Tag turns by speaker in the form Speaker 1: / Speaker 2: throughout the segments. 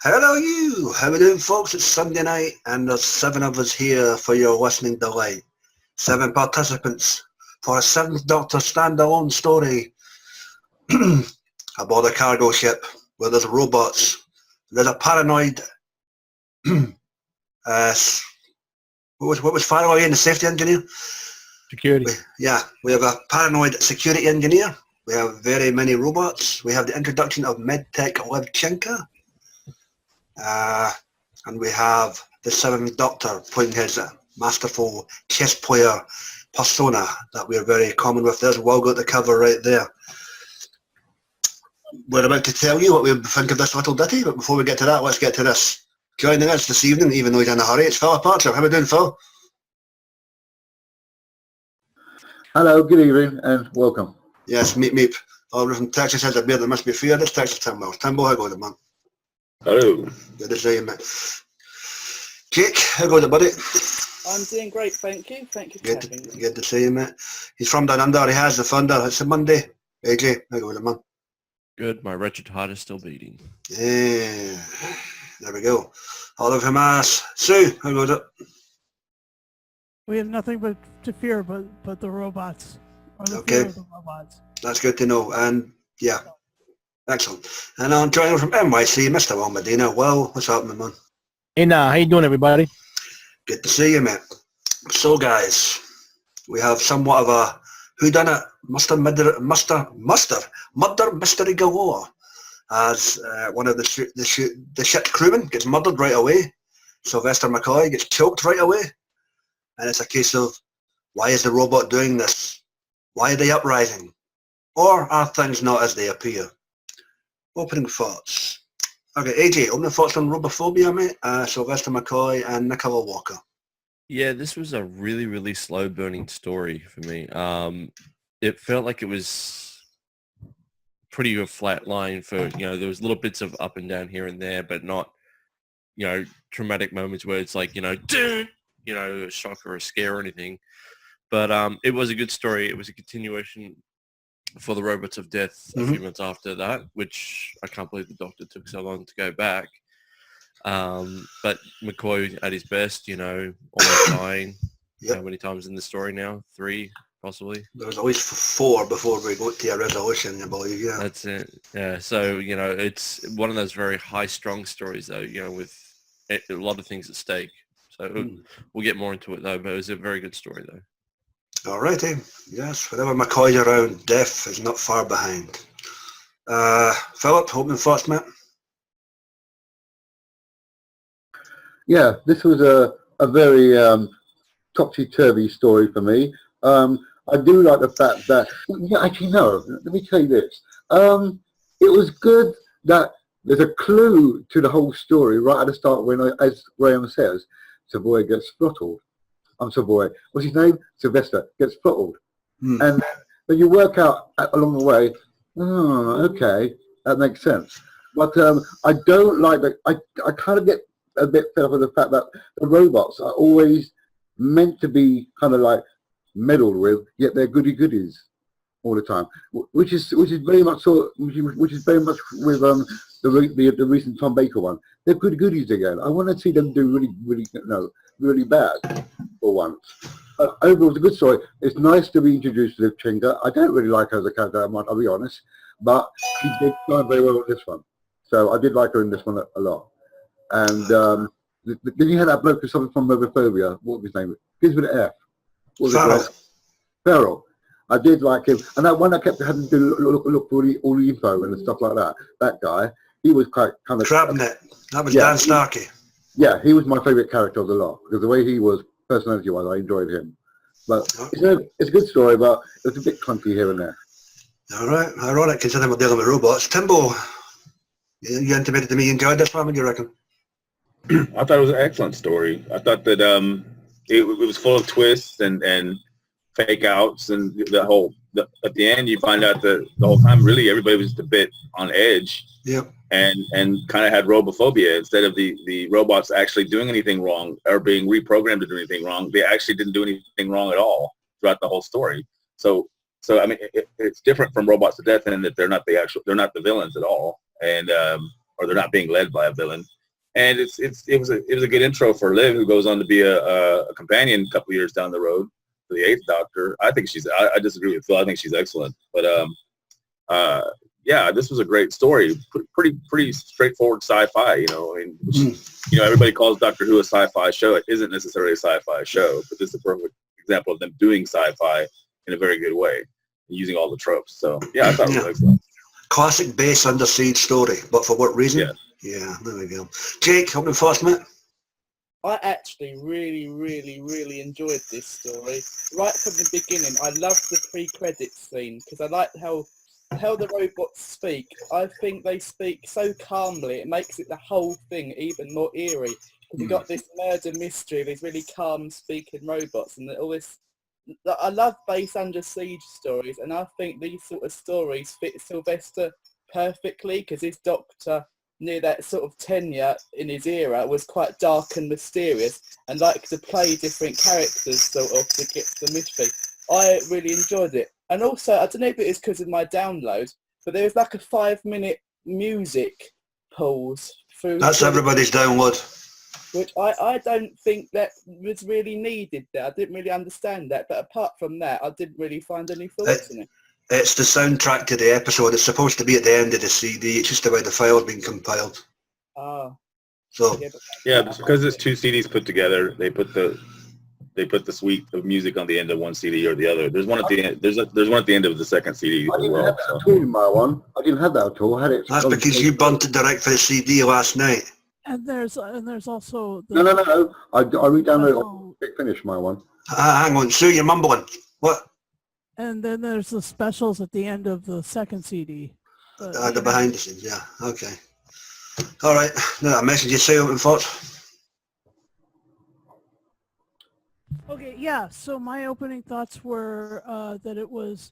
Speaker 1: Hello you! How we doing folks? It's Sunday night and there's 7 of us here for your listening delight. 7 participants for a 7th Doctor standalone story aboard a cargo ship where there's robots. There's a paranoid what was far away in the safety engineer?
Speaker 2: Security.
Speaker 1: We have a paranoid security engineer. We have very many robots. We have the introduction of medtech Liv Chenka. And we have the 7th Doctor playing his masterful chess player persona that we're very common with. There's Walgo at the cover right there. We're about to tell you what we think of this little ditty, but before we get to that, let's get to this. Joining us this evening, even though he's in a hurry, it's Philip Archer. How are we doing, Phil?
Speaker 3: Hello, good evening, and welcome.
Speaker 1: Yes, meep. All from Texas has a beard. There must be a few of this Texas Timbo. Timbo, how goes it, man?
Speaker 4: Hello.
Speaker 1: Good to see you, mate. Jake, how goes it, buddy?
Speaker 5: I'm doing great, thank you. Thank you for having me.
Speaker 1: Good to see you, mate. He's from down under. He has the thunder. It's a Monday. AJ, how goes it, man?
Speaker 2: Good. My wretched heart is still beating.
Speaker 1: Yeah. There we go. All of him ass. Sue, how goes it?
Speaker 6: We have nothing but to fear but the robots. Or the
Speaker 1: Okay.
Speaker 6: fear of the robots.
Speaker 1: That's good to know. And yeah, excellent. And I'm joining from NYC, Mr. Will Medina. Well, what's happening, man?
Speaker 2: Hey, how you doing, everybody?
Speaker 1: Good to see you, mate. So, guys, we have somewhat of a whodunit, murder mystery galore, as one of the ship's crewmen gets murdered right away. Sylvester McCoy gets choked right away. And it's a case of, why is the robot doing this? Why are they uprising? Or are things not as they appear? Opening thoughts. Okay, AJ, opening thoughts on Robophobia, mate. Sylvester McCoy and Nicola Walker.
Speaker 2: Yeah, this was a really, really slow burning story for me. It felt like it was pretty a flat line for, there was little bits of up and down here and there, but not, traumatic moments where it's like, a shock or a scare or anything. But it was a good story. It was a continuation for the Robots of Death a few months after that, which I can't believe the Doctor took so long to go back. But McCoy at his best, almost dying.
Speaker 1: Yep.
Speaker 2: How many times in the story now? 3, possibly?
Speaker 1: There was at least 4 before we got to a resolution, I believe, yeah.
Speaker 2: That's it. Yeah, so, it's one of those very high-strung stories, though, with a lot of things at stake. So we'll get more into it, though, but it was a very good story, though.
Speaker 1: All righty. Yes, whenever McCoy's around, death is not far behind. Philip, opening thoughts, mate?
Speaker 3: Yeah, this was a very topsy-turvy story for me. I do like the fact that, actually no, let me tell you this. It was good that there's a clue to the whole story right at the start when, as Graham says, Savoy gets throttled. I'm Savoy. What's his name? Sylvester gets throttled. And then you work out along the way, okay, that makes sense. But I don't like that. I kind of get a bit fed up with the fact that the robots are always meant to be kind of like meddled with, yet they're goodies all the time, which is very much so, which is very much with the recent Tom Baker one. They're goodies again. I want to see them do really bad for once. Overall, it's a good story. It's nice to be introduced to Liv Chenka. I don't really like her as a character, I'll be honest, but she did shine very well in this one. So I did like her in this one a lot. And then you had that bloke or something from Robophobia. What was his name? Begins with an F. Farrell. I did like him. And that one I kept having to look for all the info and stuff like that. That guy, he was quite kind of...
Speaker 1: Crabnet. That was Dan Starkey.
Speaker 3: Yeah, he was my favourite character of the lot. Because the way he was, personality-wise, I enjoyed him. But it's a good story, but it was a bit clunky here and there.
Speaker 1: All right. Ironic considering we're dealing with robots. Timbo, you intimated to me you enjoyed this one, what do you reckon?
Speaker 4: I thought it was an excellent story. I thought that it was full of twists and fake outs, and at the end you find out that the whole time really everybody was just a bit on edge.
Speaker 1: Yep.
Speaker 4: And kind of had robophobia. Instead of the robots actually doing anything wrong or being reprogrammed to do anything wrong, they actually didn't do anything wrong at all throughout the whole story. So I mean, it's different from Robots to Death in that they're not the villains at all, and or they're not being led by a villain. And it was a good intro for Liv, who goes on to be a companion a couple years down the road for the Eighth Doctor. I think I disagree with Phil. I think she's excellent. But yeah, this was a great story. Pretty straightforward sci-fi. You know, I mean, you know, everybody calls Doctor Who a sci-fi show. It isn't necessarily a sci-fi show, but this is a perfect example of them doing sci-fi in a very good way, using all the tropes. So yeah, I thought it was excellent.
Speaker 1: Classic base under siege story, but for what reason?
Speaker 4: Yeah.
Speaker 1: Yeah, there we go. Jake, opening thoughts, mate?
Speaker 5: I actually really enjoyed this story. Right from the beginning, I loved the pre-credits scene because I liked how the robots speak. I think they speak so calmly, it makes it the whole thing even more eerie. Because you've got this murder mystery, these really calm speaking robots, and all this. I love base under siege stories, and I think these sort of stories fit Sylvester perfectly because his Doctor, near that sort of tenure in his era, was quite dark and mysterious and liked to play different characters sort of to get the mystery. I really enjoyed it. And also, I don't know if it is because of my download, but there was like a 5-minute music pause through.
Speaker 1: That's everybody's download.
Speaker 5: Which I don't think that was really needed there. I didn't really understand that. But apart from that, I didn't really find any faults in it.
Speaker 1: It's the soundtrack to the episode. It's supposed to be at the end of the CD. It's just the way the file's been compiled.
Speaker 5: Ah.
Speaker 1: So
Speaker 4: yeah, because it's 2 CDs put together, they put the suite of music on the end of one CD or the other. There's one at the end. There's one at the end of the second CD.
Speaker 3: I didn't have that at all in my one. I didn't have that at all. I had it.
Speaker 1: That's because you burnt it direct for the CD last night.
Speaker 6: And there's also
Speaker 3: No. I read down the finish my one.
Speaker 1: Hang on, Sue, you're mumbling. What?
Speaker 6: And then there's the specials at the end of the second CD.
Speaker 1: The behind the scenes, yeah. Okay. All right. Now, a message you say open thoughts.
Speaker 6: Okay, yeah. So my opening thoughts were that it was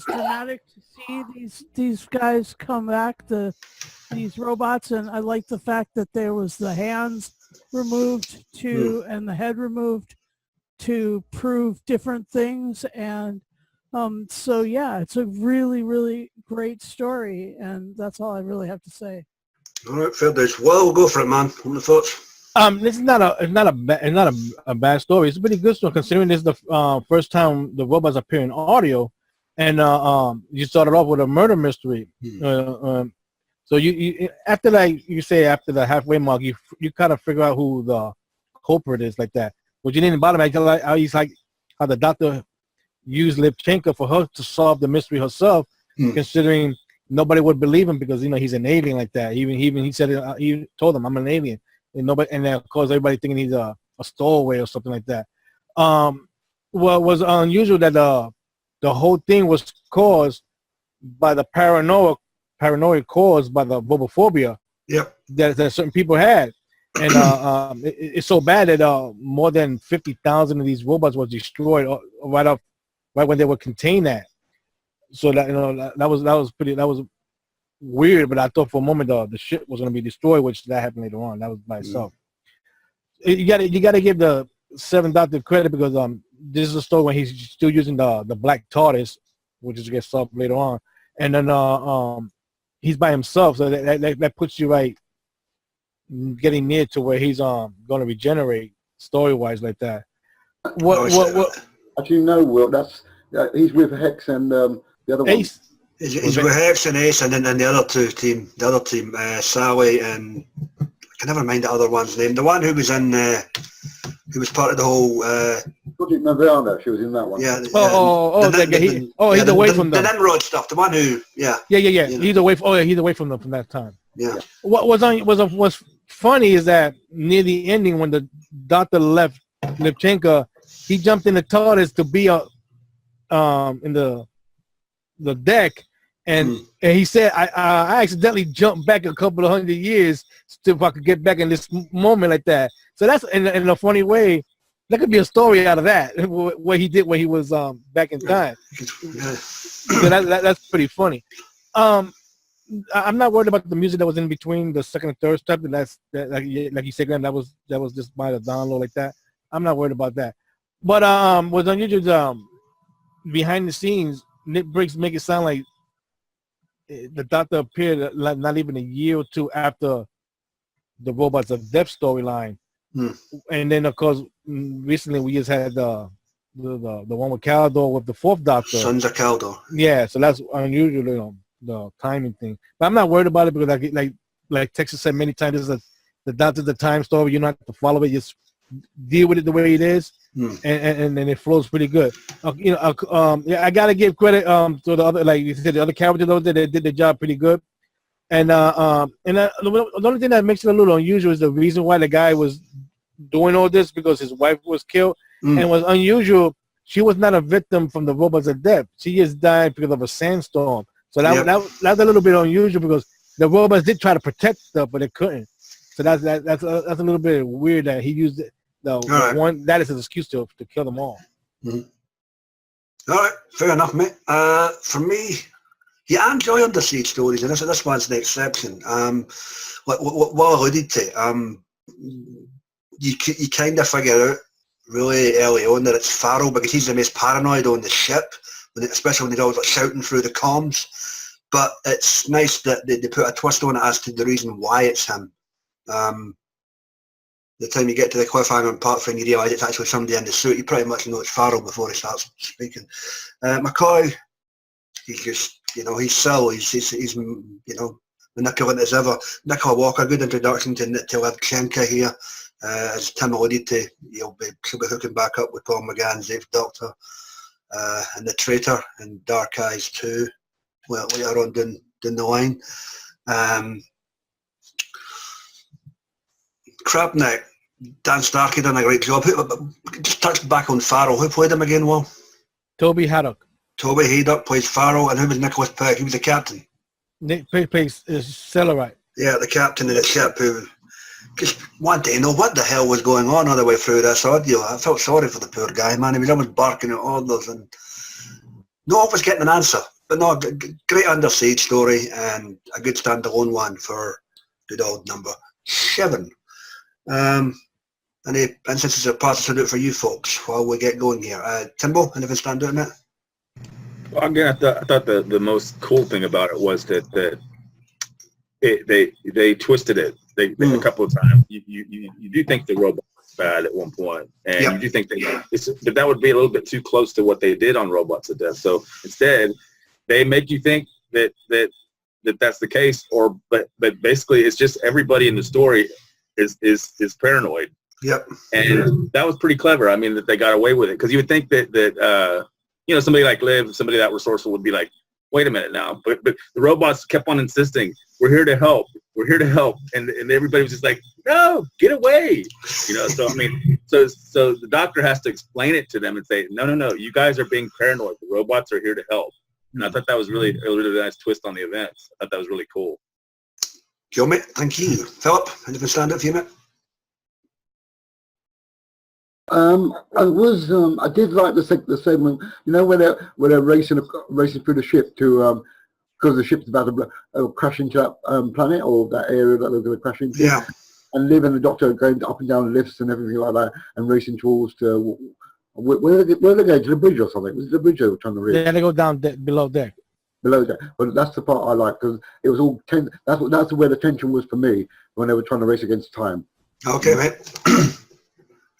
Speaker 6: dramatic to see these guys come back, these robots, and I like the fact that there was the hands removed and the head removed to prove different things. And so yeah, it's a really great story, and that's all I really have to say.
Speaker 1: All right, fair dues. Well, go for it, man. Open thoughts.
Speaker 7: This is not a bad story. It's a pretty good story considering this is the first time the robots appear in audio, and you started off with a murder mystery. So you after the halfway mark, you kind of figure out who the culprit is like that. But you didn't bother me. I like how he's like how the Doctor used Liv Chenka for her to solve the mystery herself, considering nobody would believe him because he's an alien like that. He said he told them I'm an alien. And of course everybody thinking he's a stowaway or something like that. What was unusual that the whole thing was caused by the paranoia caused by the Robophobia that certain people had, and it's so bad that more than 50,000 of these robots was destroyed right when they were contained at. So that that was weird, but I thought for a moment the ship was going to be destroyed, which that happened later on. That was by itself. You got to give the Seventh Doctor credit because this is a story when he's still using the black TARDIS, which is gets solved later on, and then he's by himself, so that puts you right getting near to where he's going to regenerate story wise like that. What?
Speaker 3: Actually, no, Will. That's he's with Hex and the other one.
Speaker 7: Ace.
Speaker 1: He's with Hex and Ace, and then the other team, Sally and I can never mind the other one's name. The one who was in, who was part of the whole.
Speaker 3: Nirvana, she was in that one.
Speaker 1: Yeah.
Speaker 7: He's away from
Speaker 1: the Nimrod stuff. The one who, yeah.
Speaker 7: He's away. He's away from them from that time.
Speaker 1: Yeah.
Speaker 7: What was funny is that near the ending when the Doctor left Liv Chenka, he jumped in the TARDIS to be in the deck, and he said, I accidentally jumped back a couple of 100 years if I could get back in this moment like that. So that's in a funny way. That could be a story out of that, what he did when he was back in time. So that's pretty funny. I'm not worried about the music that was in between the second and third step. Like you said, Graham, that was just by the download like that. I'm not worried about that. But what's unusual behind the scenes, Nick Briggs make it sound like the Doctor appeared not even a year or two after the Robots of Death storyline. And then, of course, recently we just had the one with Kaldor with the Fourth Doctor.
Speaker 1: Sons of Kaldor.
Speaker 7: Yeah, so that's unusual, you know, the timing thing. But I'm not worried about it because, like Texas said many times, this is the Doctor the Time story. You don't have to follow it; just deal with it the way it is, and it flows pretty good. Yeah, I gotta give credit to the other, like you said, the other characters over there. They did their job pretty good. And the only thing that makes it a little unusual is the reason why the guy was doing all this, because his wife was killed, and was unusual. She was not a victim from the Robots of Death. She just died because of a sandstorm. So that's a little bit unusual because the robots did try to protect her, but they couldn't. So that's a little bit weird that he used it. One that is an excuse to kill them all.
Speaker 1: All right, fair enough, mate. For me, yeah, I enjoy undersea stories, and this one's the exception. What I alluded to, you kind of figure out really early on that it's Farrell because he's the most paranoid on the ship, especially when they're always like shouting through the comms. But it's nice that they put a twist on it as to the reason why it's him. The time you get to the cliffhanger and part frame, you realise it's actually somebody in the suit. You pretty much know it's Farrell before he starts speaking. McCoy, he's just, you know, he's Syl. He's you know, manipulative as ever. Nicola Walker, good introduction to Liv Chenka here. As Tim alluded to, she'll be hooking back up with Paul McGann's Eighth Doctor, and the Traitor and Dark Eyes 2. Well, later on down the line. Crabneck, Dan Starkey done a great job. Just touched back on Farrell. Who played him again, Will?
Speaker 7: Toby Haddock.
Speaker 1: Toby Haddock plays Farrell, and who was Nicholas Peck? He was the captain.
Speaker 7: Nick plays Cellarite.
Speaker 1: Yeah, the captain of the ship who just wanted to know what the hell was going on all the way through this audio. I felt sorry for the poor guy, man. He was almost barking at orders, and no one was getting an answer. But no, great undersea story and a good standalone one for good old number 7. Any instances of parts to do it for you folks while we get going here? Timbo, anything stand out in it?
Speaker 4: Well, again, I thought the most cool thing about it was that they twisted it. They a couple of times. You do think the robot was bad at one point, and you do think but that would be a little bit too close to what they did on Robots of Death. So instead, they make you think that that's the case, but basically it's just everybody in the story is paranoid.
Speaker 1: Yep. And
Speaker 4: that was pretty clever. I mean, that they got away with it, because you would think that you know, somebody like Liv, somebody that resourceful would be like, wait a minute now. But the robots kept on insisting, we're here to help. We're here to help. And everybody was just like, no, get away. You know, so I mean, so the doctor has to explain it to them and say, no, you guys are being paranoid. The robots are here to help. And I thought that was really a really nice twist on the events. I thought that was really cool.
Speaker 1: Cool, mate. Thank you. Philip, anything stand up for you, mate?
Speaker 3: I did like the segment, you know, where they're racing through the ship to because the ship's about to crash into that planet or that area that they're going to crash into.
Speaker 1: Yeah.
Speaker 3: And Liv and the Doctor are going up and down lifts and everything like that, and racing towards to where are they going, to the bridge or something? Was it the bridge they were trying to reach?
Speaker 7: Yeah, they go down below deck.
Speaker 3: Below that, but that's the part I like, because it was all that's where the tension was for me when they were trying to race against time.
Speaker 1: Okay, mate.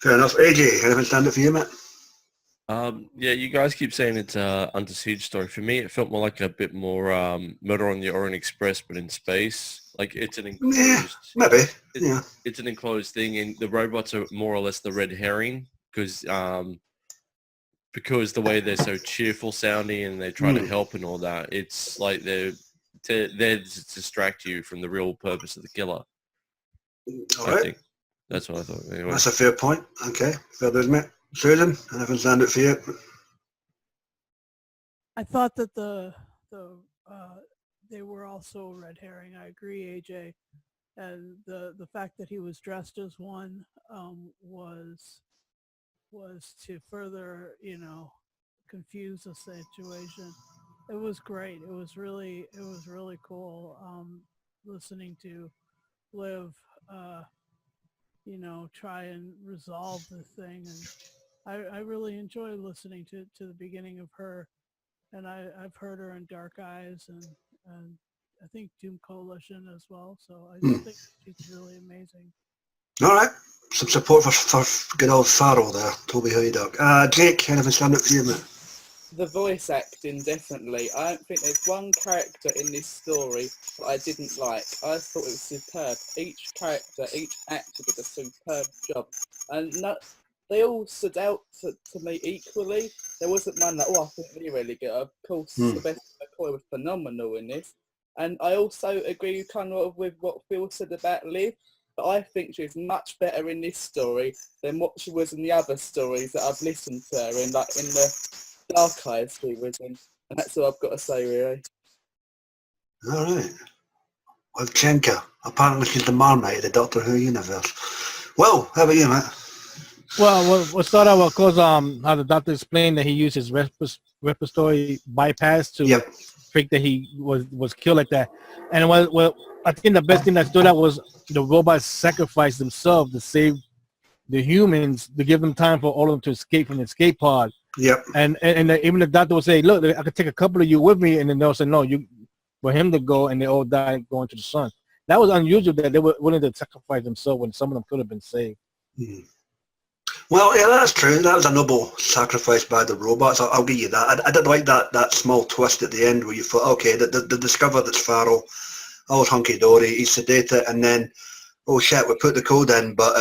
Speaker 1: Fair enough. AJ, anything stand up for you, mate?
Speaker 2: Yeah, you guys keep saying it's a Under Siege story. For me, it felt more like a bit more Murder on the Orient Express, but in space. Like it's an enclosed.
Speaker 1: Yeah, maybe. Yeah.
Speaker 2: It's an enclosed thing, and the robots are more or less the red herring because the way they're so cheerful sounding and they try to help and all that. It's like they're to distract you from the real purpose of the killer.
Speaker 1: All
Speaker 2: I
Speaker 1: right.
Speaker 2: think that's what I thought. Anyway.
Speaker 1: That's a fair point. Okay, fair dues, mate. Susan, anything stand out for you?
Speaker 6: I thought that they were also red herring. I agree, AJ, and the fact that he was dressed as one was to further, you know, confuse the situation. It was great. It was really cool. Listening to Liv, you know, try and resolve the thing, and I really enjoy listening to the beginning of her, and I've heard her in Dark Eyes, and I think Doom Coalition as well. So I
Speaker 1: Hmm.
Speaker 6: think she's really amazing.
Speaker 1: All right. Some support for good old Farrell there. Toby, how you doing? Jake, anything stand up for you, mate?
Speaker 5: The voice acting, definitely. I don't think there's one character in this story that I didn't like. I thought it was superb. Each character, each actor did a superb job. And they all stood out to me equally. There wasn't one that, I think they're really good. Of course, Sylvester McCoy was phenomenal in this. And I also agree kind of with what Phil said about Liv. But I think she was much better in this story than what she was in the other stories that I've listened to her in, like in the Dark Eyes she was in. And that's all I've got to say, really.
Speaker 1: All right. Liv Chenka. Apparently she's the Marmite of the Doctor Who universe. Well, how about you, mate?
Speaker 7: Well, we'll start out, of course, how the doctor explained that he used his respiratory bypass to fake that he was killed like that. And well, I think the best thing that stood out was the robots sacrificed themselves to save the humans, to give them time for all of them to escape from the escape pod.
Speaker 1: Yep.
Speaker 7: And even the doctor would say, look, I could take a couple of you with me, and then they'll say, no, for him to go, and they all died going to the sun. That was unusual that they were willing to sacrifice themselves when some of them could have been saved.
Speaker 1: Mm. Well, yeah, that's true. That was a noble sacrifice by the robots. I'll give you that. I did like that small twist at the end where you thought, okay, they discover that's Farrell, all's hunky-dory, he's sedated, and then, oh shit, we put the code in, but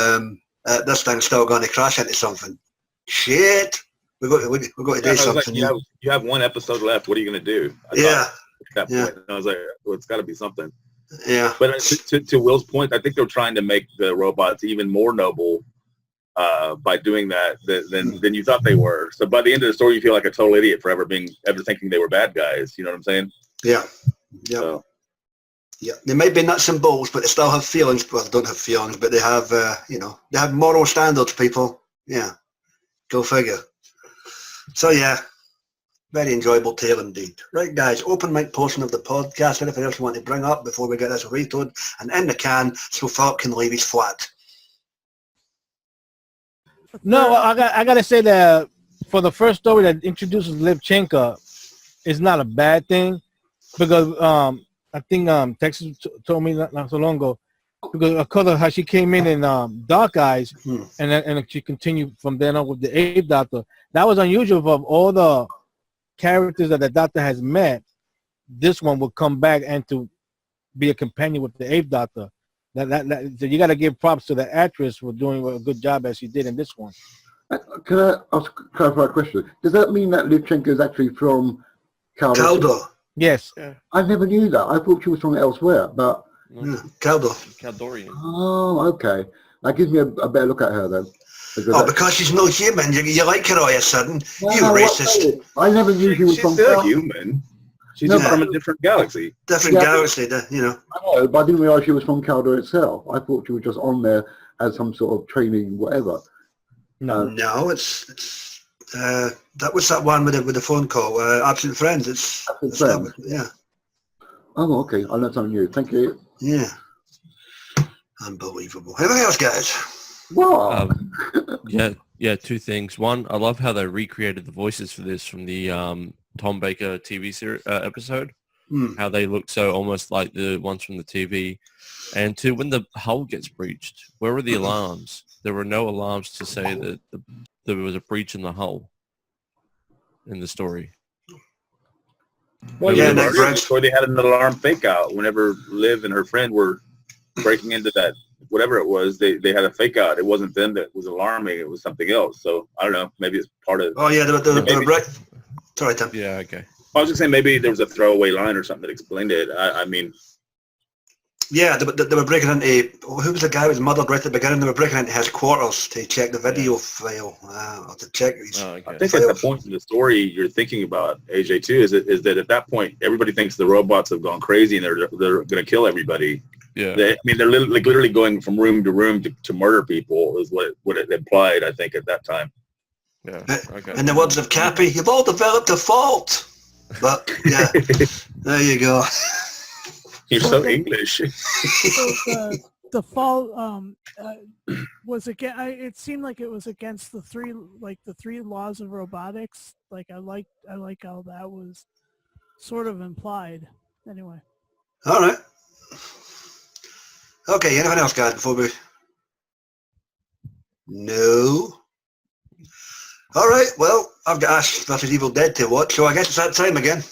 Speaker 1: this thing's still going to crash into something. Shit! We've got to do something.
Speaker 4: Like, you have one episode left. What are you going to do? At that point, and I was like, well, it's got to be something.
Speaker 1: Yeah.
Speaker 4: But to Will's point, I think they're trying to make the robots even more noble by doing that than you thought they were. So by the end of the story, you feel like a total idiot for ever thinking they were bad guys. You know what I'm saying?
Speaker 1: Yeah. Yeah. So. Yeah. They might be nuts and bolts, but they still have feelings. Well, they don't have feelings, but they have, they have moral standards, people. Yeah. Go figure. So, yeah. Very enjoyable tale indeed. Right, guys, open mic portion of the podcast. Anything else you want to bring up before we get this vetoed and in the can so Falk can leave his flat?
Speaker 7: No, I got to say that for the first story that introduces Liv Chenka, it's not a bad thing because I think Texas told me not so long ago because of how she came in Dark Eyes and then she continued from then on with the Eighth Doctor. That was unusual for all the characters that the Doctor has met. This one will come back and to be a companion with the Eighth Doctor. So you got to give props to the actress for doing a good job as she did in this one.
Speaker 3: Can I ask a clarifying question? Does that mean that Liv Chenka is actually from
Speaker 1: Kaldor?
Speaker 7: Yes.
Speaker 2: Yeah.
Speaker 3: I never knew that. I thought she was from elsewhere, but...
Speaker 1: Yeah, Kaldor.
Speaker 2: Kaldorian.
Speaker 3: Oh, okay. That gives me a better look at her then.
Speaker 1: Because she's no human. You like her all of a sudden. You racist.
Speaker 3: I never knew she was from...
Speaker 4: She's still human. She's just from a different galaxy.
Speaker 1: Different galaxy, you know.
Speaker 3: I know, but I didn't realise she was from Kaldor itself. I thought she was just on there as some sort of training, whatever.
Speaker 1: No, it's that was that one with the phone call. Absent Friends. It's
Speaker 3: Friends.
Speaker 1: Yeah.
Speaker 3: Oh, okay. I learned something new. Thank you.
Speaker 1: Yeah. Unbelievable. Anything else, guys?
Speaker 3: Wow.
Speaker 2: Yeah. Two things. One, I love how they recreated the voices for this from the Tom Baker TV series episode. How they look so almost like the ones from the TV. And two, when the hull gets breached, where were the alarms? There were no alarms to say that there was a breach in the hull in the story.
Speaker 4: Well, yeah, before they had an alarm fake out. Whenever Liv and her friend were breaking into that, whatever it was, they had a fake out. It wasn't them that was alarming. It was something else. So I don't know. Maybe it's part of.
Speaker 1: Oh yeah, the right. Sorry, Tim.
Speaker 2: Yeah. Okay.
Speaker 4: I was just saying maybe there was a throwaway line or something that explained it. I mean.
Speaker 1: Yeah, they were breaking into, who was the guy who was murdered right at the beginning? They were breaking into his quarters to check the video file, or to check his
Speaker 4: I think at the point in the story you're thinking about, AJ, too, is that at that point, everybody thinks the robots have gone crazy and they're going to kill everybody.
Speaker 2: Yeah.
Speaker 4: They're literally going from room to room to murder people is what it implied, I think, at that time.
Speaker 2: Yeah. Okay.
Speaker 1: In the words of Cappy, you've all developed a fault. But, yeah, there you go.
Speaker 4: You're so English.
Speaker 6: So the fall was again. It seemed like it was against the three laws of robotics. Like I like how that was sort of implied. Anyway.
Speaker 1: All right. Okay, anything else, guys, before we... No. All right, well, I've got Ash vs. Evil Dead to watch, so I guess it's that time again.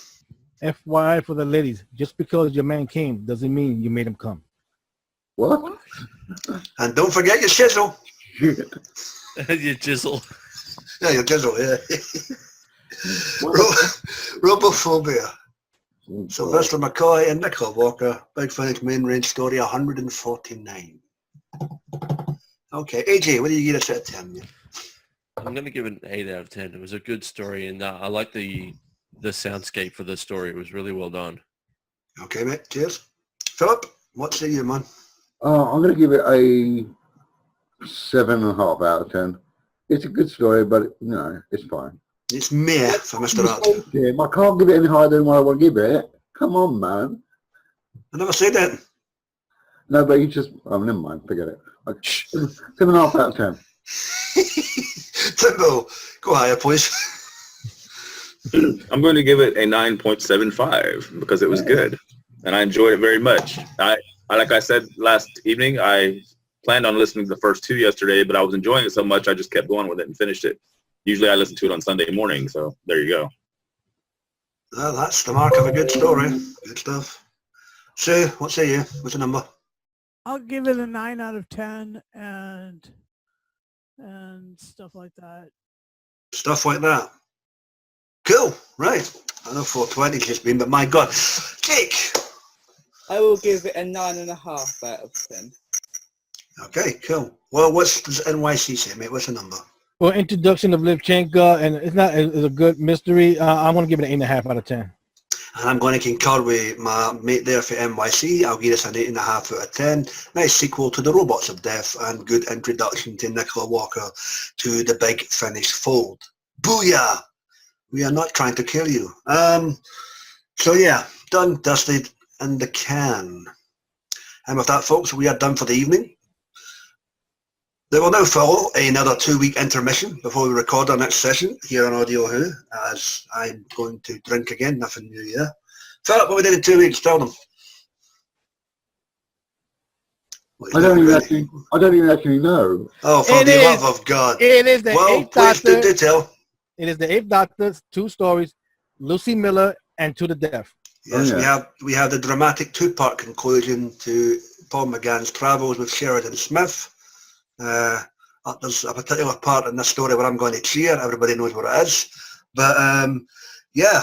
Speaker 7: FYI for the ladies, just because your man came doesn't mean you made him come.
Speaker 3: What?
Speaker 1: And don't forget your chisel.
Speaker 2: Your jizzle.
Speaker 1: Yeah, your chisel, yeah. Robophobia. Sylvester McCoy and Nicola Walker. Big Finish main range story 149. Okay, AJ, what do you give us out of 10?
Speaker 2: I'm going to give it an 8 out of 10. It was a good story, and I like the soundscape for the story. It was really well done.
Speaker 1: Okay, mate, cheers. Philip, what say you, man?
Speaker 3: I'm going to give it a 7.5 out of 10. It's a good story, but it's fine.
Speaker 1: It's meh for Mr. Art.
Speaker 3: I can't give it any higher than what I want to give it. Come on, man.
Speaker 1: I never said that.
Speaker 3: No, but you just... Oh, never mind. Forget it. 7.5 out of 10.
Speaker 1: Timbo, go higher, please.
Speaker 4: I'm going to give it a 9.75 because it was good, and I enjoyed it very much. Like I said last evening, I planned on listening to the first 2 yesterday, but I was enjoying it so much I just kept going with it and finished it. Usually I listen to it on Sunday morning, so there you go.
Speaker 1: Well, that's the mark of a good story. Good stuff. Sue, what say you? What's the number?
Speaker 6: I'll give it a 9 out of 10 and stuff like that.
Speaker 1: Stuff like that. Cool. Right. I know 420's just been, but my God. Jake.
Speaker 5: I will give it a 9.5 out of 10.
Speaker 1: Okay, cool. Well, what's NYC say, mate? What's the number?
Speaker 7: Well, introduction of Liv Chenka, and it's a good mystery. I'm going to give it an 8.5 out of 10.
Speaker 1: And I'm going to concur with my mate there for NYC. I'll give this an 8.5 out of 10. Nice sequel to The Robots of Death and good introduction to Nicola Walker to the Big Finish fold. Booyah! We are not trying to kill you. So yeah, done, dusted, in the can. And with that, folks, we are done for the evening. There will now follow another 2-week intermission before we record our next session here on Audio Who, as I'm going to drink again, nothing new here. Philip, what we did in 2 weeks, tell them.
Speaker 3: I don't even actually know.
Speaker 1: Oh, for the love of God.
Speaker 7: It is the Eighth
Speaker 1: please
Speaker 7: Doctor.
Speaker 1: do tell.
Speaker 7: It is the Eighth Doctor, 2 stories, Lucy Miller, and To the Death.
Speaker 1: Yes,
Speaker 3: Oh, yeah.
Speaker 1: we have the dramatic 2-part conclusion to Paul McGann's travels with Sheridan Smith. There's a particular part in this story where I'm going to cheer. Everybody knows what it is. But yeah,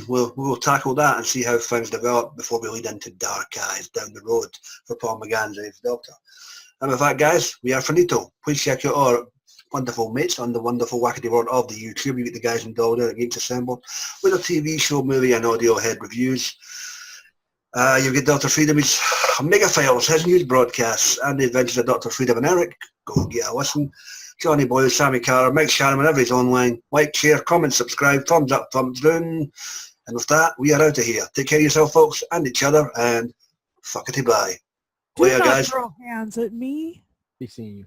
Speaker 1: we'll tackle that and see how things develop before we lead into Dark Eyes down the road for Paul McGann's Eighth Doctor. And with that, guys, we are finito. Please check out our wonderful mates on the wonderful wackety world of the YouTube. You get the guys and dolls there at Gates Assembled with a TV show, movie and audio head reviews. You get Dr. Freedom's Mega Files, his news broadcasts, and the Adventures of Dr. Freedom and Eric. Go get a listen. Johnny Boyle, Sammy Carter, Mike Shannon, whenever he's online. Like, share, comment, subscribe, thumbs up, thumbs down. And with that, we are out of here. Take care of yourself, folks, and each other, and fuckity bye.
Speaker 6: Do
Speaker 1: Later,
Speaker 6: not
Speaker 1: guys.
Speaker 6: throw hands at me.
Speaker 7: Be seeing you.